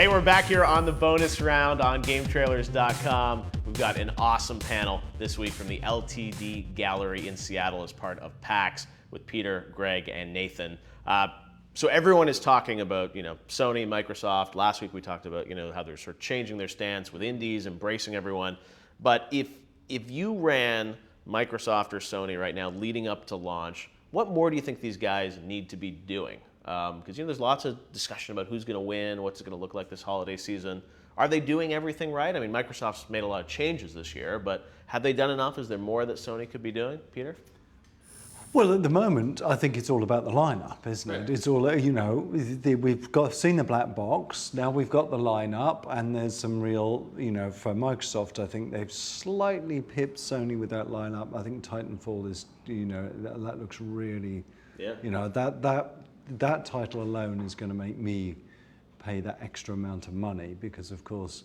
Hey, we're back here on the bonus round on GameTrailers.com. We've got an awesome panel this week from the LTD Gallery in Seattle as part of PAX with Peter, Greg, and Nathan. So everyone is talking about, Sony, Microsoft. Last week we talked about, how they're sort of changing their stance with indies, embracing everyone. But if you ran Microsoft or Sony right now leading up to launch, what more do you think these guys need to be doing? Because there's lots of discussion about who's going to win, what's it going to look like this holiday season. Are they doing everything right? I mean, Microsoft's made a lot of changes this year, but have they done enough? Is there more that Sony could be doing, Peter? Well, at the moment, I think it's all about the lineup, isn't it? It's all, we've seen the black box, now we've got the lineup, and there's some real, for Microsoft, I think they've slightly pipped Sony with that lineup. I think Titanfall is, that looks really, that title alone is going to make me pay that extra amount of money because, of course,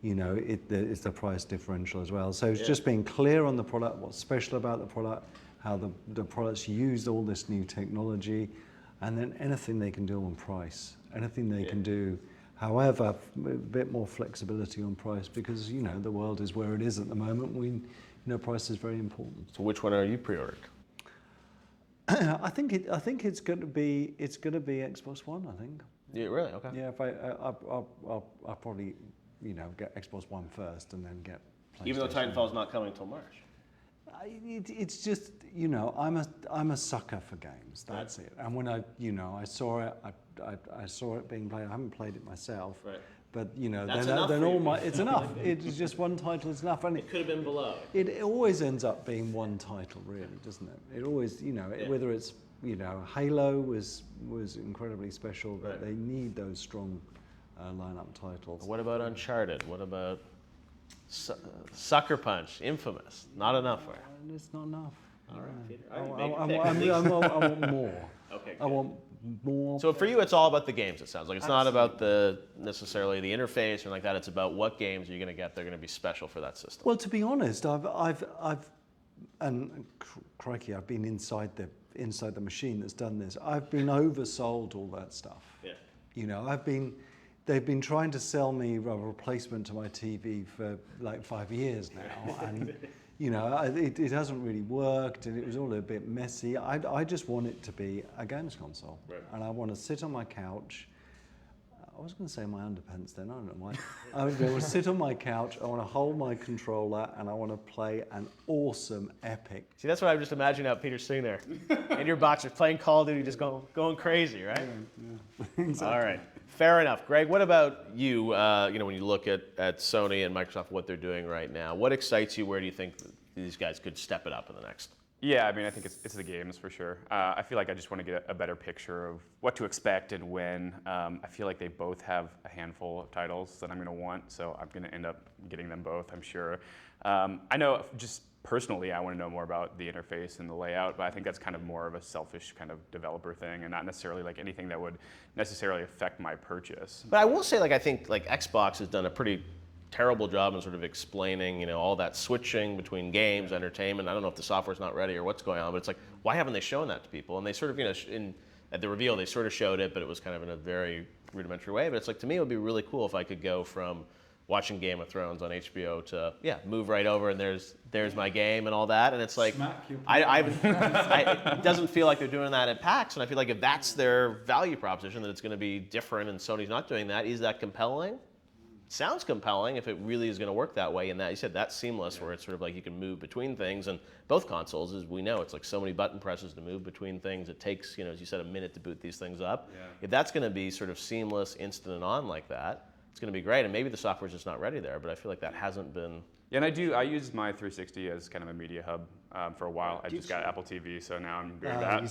it's the price differential as well. So it's just being clear on the product, what's special about the product, how the products use all this new technology, and then anything they can do on price, anything they can do, however, a bit more flexibility on price because, the world is where it is at the moment. Price is very important. So which one are you pre-ordered? I think it's going to be Xbox One. I think. Yeah, really? Okay. Yeah, if I'll probably get Xbox One first and then get PlayStation. Even though Titanfall's not coming until March. It's just I'm a sucker for games. That's it. And when I saw it, I saw it being played. I haven't played it myself. Right. But then all it's enough. It's just one title is enough, and it could have been below. It always ends up being one title, really, doesn't it? It always, whether it's Halo was incredibly special, but they need those strong lineup titles. What about Uncharted? What about Sucker Punch? Infamous? Not enough for you. It's not enough. All right, Peter. I want more. Okay. Good. I want more. So for you, it's all about the games. It sounds like it's not about necessarily the interface or like that. It's about what games you're going to get. They're going to be special for that system. Well, to be honest, and crikey, I've been inside the machine that's done this. I've been oversold all that stuff. Yeah. They've been trying to sell me a replacement to my TV for like 5 years now, and it hasn't really worked, and it was all a bit messy. I just want it to be a games console, and I want to sit on my couch. I was going to say my underpants then, I don't know why. I want to sit on my couch, I want to hold my controller, and I want to play an awesome, epic. See, that's what I'm just imagining out Peter sitting there in your boxers playing Call of Duty, just going crazy, right? Yeah. Exactly. All right, fair enough. Greg, what about you? When you look at Sony and Microsoft, what they're doing right now, what excites you? Where do you think these guys could step it up in the next? Yeah, I mean, I think it's the games for sure. I feel like I just want to get a better picture of what to expect and when. I feel like they both have a handful of titles that I'm going to want, so I'm going to end up getting them both, I'm sure. I know just personally I want to know more about the interface and the layout, but I think that's kind of more of a selfish kind of developer thing and not necessarily like anything that would necessarily affect my purchase. But I will say, I think Xbox has done a pretty terrible job in sort of explaining, all that switching between games, entertainment. I don't know if the software's not ready or what's going on, but it's like, why haven't they shown that to people? And they sort of, at the reveal, they sort of showed it, but it was kind of in a very rudimentary way. But it's like, to me, it would be really cool if I could go from watching Game of Thrones on HBO to, move right over and there's my game and all that. And it's like, it doesn't feel like they're doing that at PAX. And I feel like if that's their value proposition, that it's going to be different and Sony's not doing that, is that compelling? Sounds compelling if it really is going to work that way, and that you said that's seamless, where it's sort of like you can move between things. And both consoles, as we know, it's like so many button presses to move between things. It takes, as you said, a minute to boot these things up. Yeah. If that's going to be sort of seamless, instant and on like that, it's going to be great. And maybe the software's just not ready there, but I feel like that hasn't been. Yeah, and I use my 360 as kind of a media hub for a while. I just got Apple TV, so now I'm doing that.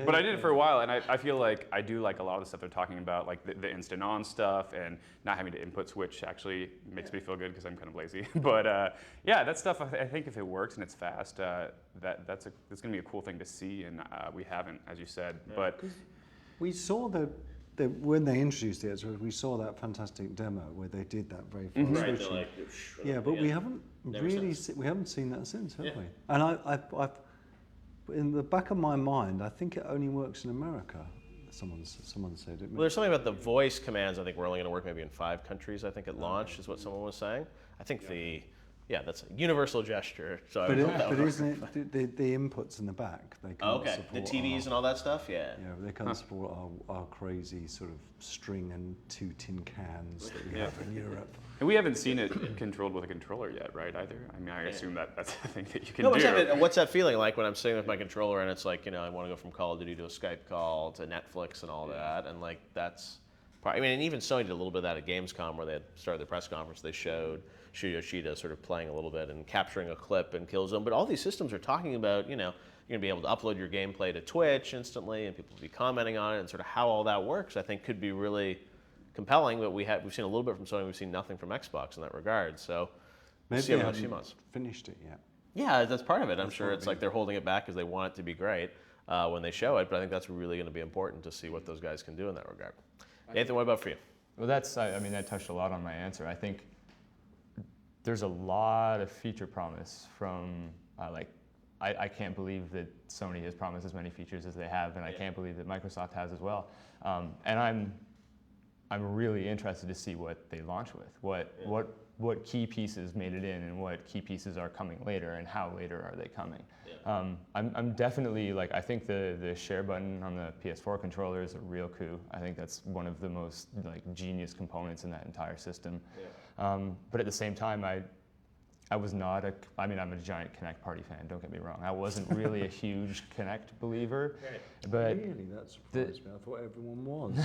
But I did it for a while, and I feel like I do like a lot of the stuff they're talking about, like the instant on stuff, and not having to input switch actually makes me feel good because I'm kind of lazy. But that stuff, I think if it works and it's fast, that's going to be a cool thing to see, and we haven't, as you said. Yeah. But we saw when they introduced it, we saw that fantastic demo where they did that very fast switching. Yeah, but we haven't seen that since, have we? And I've in the back of my mind, I think it only works in America. someone said it. Well, there's something about the voice commands. I think we're only going to work maybe in 5 countries. I think at launch is what someone was saying. I think that's a universal gesture. So but isn't it the inputs in the back? They can't okay, support the TVs and all that stuff. Yeah. Yeah, they can't support our crazy sort of string and 2 tin cans that we have in Europe. And we haven't seen it controlled with a controller yet, right? Either. I mean, I assume that's the thing that you can do. What's that feeling like when I'm sitting with my controller and it's like, I want to go from Call of Duty to a Skype call to Netflix and all that, and like that's. I mean, and even Sony did a little bit of that at Gamescom where they had started their press conference. They showed Shuya Yoshida sort of playing a little bit and capturing a clip in Killzone. But all these systems are talking about, you're going to be able to upload your gameplay to Twitch instantly and people will be commenting on it, and sort of how all that works, I think could be really compelling. But we've seen a little bit from Sony. We've seen nothing from Xbox in that regard. So maybe see how much she months. Finished it yet. Yeah, that's part of it. I'm sure it's like they're holding it back because they want it to be great when they show it. But I think that's really going to be important to see what those guys can do in that regard. Nathan, what about for you? Well, that touched a lot on my answer. I think there's a lot of feature promise from, I can't believe that Sony has promised as many features as they have, and I can't believe that Microsoft has as well. And I'm really interested to see what they launch with, what key pieces made it in, and what key pieces are coming later, and how later are they coming. I'm definitely I think the share button on the PS4 controller is a real coup. I think that's one of the most genius components in that entire system. But at the same time, I was not I'm a giant Kinect party fan, don't get me wrong. I wasn't really a huge Kinect believer. But really, that surprised me. I thought everyone was.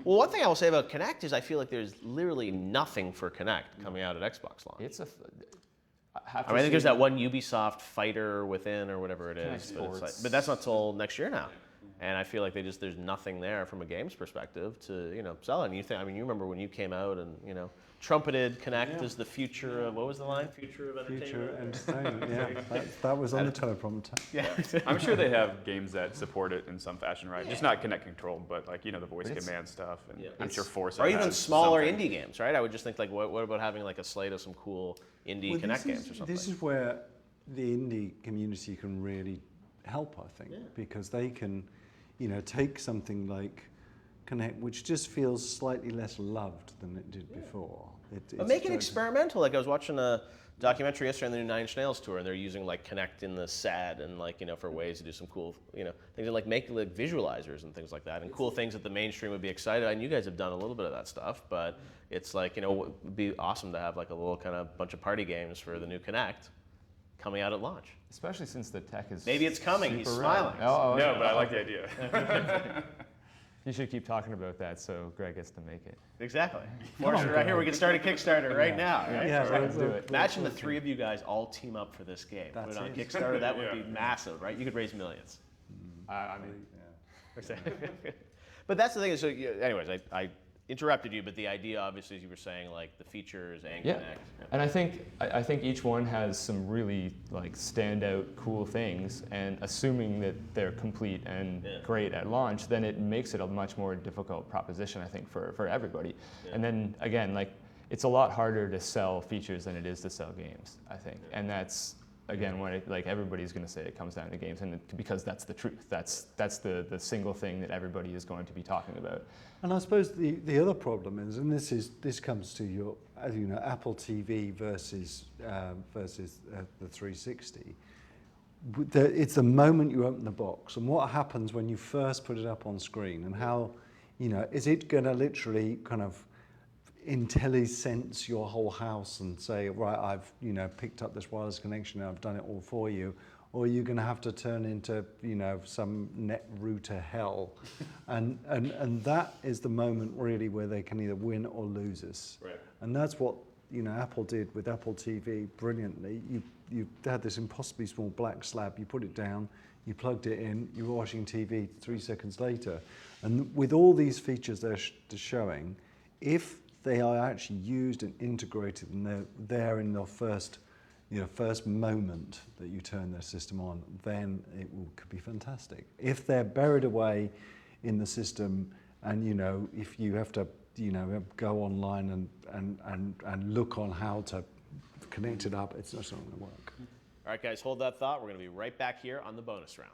Well, one thing I will say about Kinect is I feel like there's literally nothing for Kinect coming out at Xbox launch. I think there's that one Ubisoft fighter within or whatever it is, but that's not till next year now. And I feel like there's nothing there from a games perspective to sell it. And you remember when you came out and trumpeted Kinect as the future of, what was the line? Future of entertainment. Future entertainment. Yeah, that was on the teleprompter. Yeah, I'm sure they have games that support it in some fashion, right? Just not Kinect controlled, but the voice command stuff, and I'm sure Forza. Or even smaller indie games, right? I would just think what about having a slate of some cool indie Kinect games or something? This is where the indie community can really help, I think, because they can, take something like Kinect, which just feels slightly less loved than it did before. But make it experimental. I was watching a documentary yesterday on the new Nine Inch Nails tour, and they're using Kinect in the SAD and for ways to do some cool things, and make visualizers and things like that, and cool things that the mainstream would be excited. And you guys have done a little bit of that stuff, but it's it would be awesome to have a little kind of bunch of party games for the new Kinect coming out at launch. Especially since the tech is maybe it's coming. He's smiling. No, but I like the idea. You should keep talking about that so Greg gets to make it. Exactly. Fortunately, right here, we can start a Kickstarter right now. Right? Yeah, let's do it. Imagine the 3 of you guys all team up for this game. Put it on Kickstarter. That would be massive, right? You could raise millions. But that's the thing. So, anyways, I interrupted you, but the idea, obviously, as you were saying, the features and Kinect. And I think each one has some really standout cool things, and assuming that they're complete and great at launch, then it makes it a much more difficult proposition, I think, for everybody. And then again, it's a lot harder to sell features than it is to sell games, I think, and that's. Again, when everybody's going to say it comes down to games, and because that's the truth. That's the single thing that everybody is going to be talking about. And I suppose the other problem is, and this comes to your Apple TV versus the 360. It's the moment you open the box, and what happens when you first put it up on screen, and how is it going to literally kind of IntelliSense your whole house and say, right, I've picked up this wireless connection and I've done it all for you, or are you going to have to turn into some net router hell, and that is the moment really where they can either win or lose us. Right. And that's what Apple did with Apple TV brilliantly. You had this impossibly small black slab, you put it down, you plugged it in, you were watching TV 3 seconds later, and with all these features they're showing, if they are actually used and integrated, and they're there in the first moment that you turn their system on, then it could be fantastic. If they're buried away in the system, and if you have to go online and look on how to connect it up, it's not going to work. All right, guys, hold that thought. We're going to be right back here on the bonus round.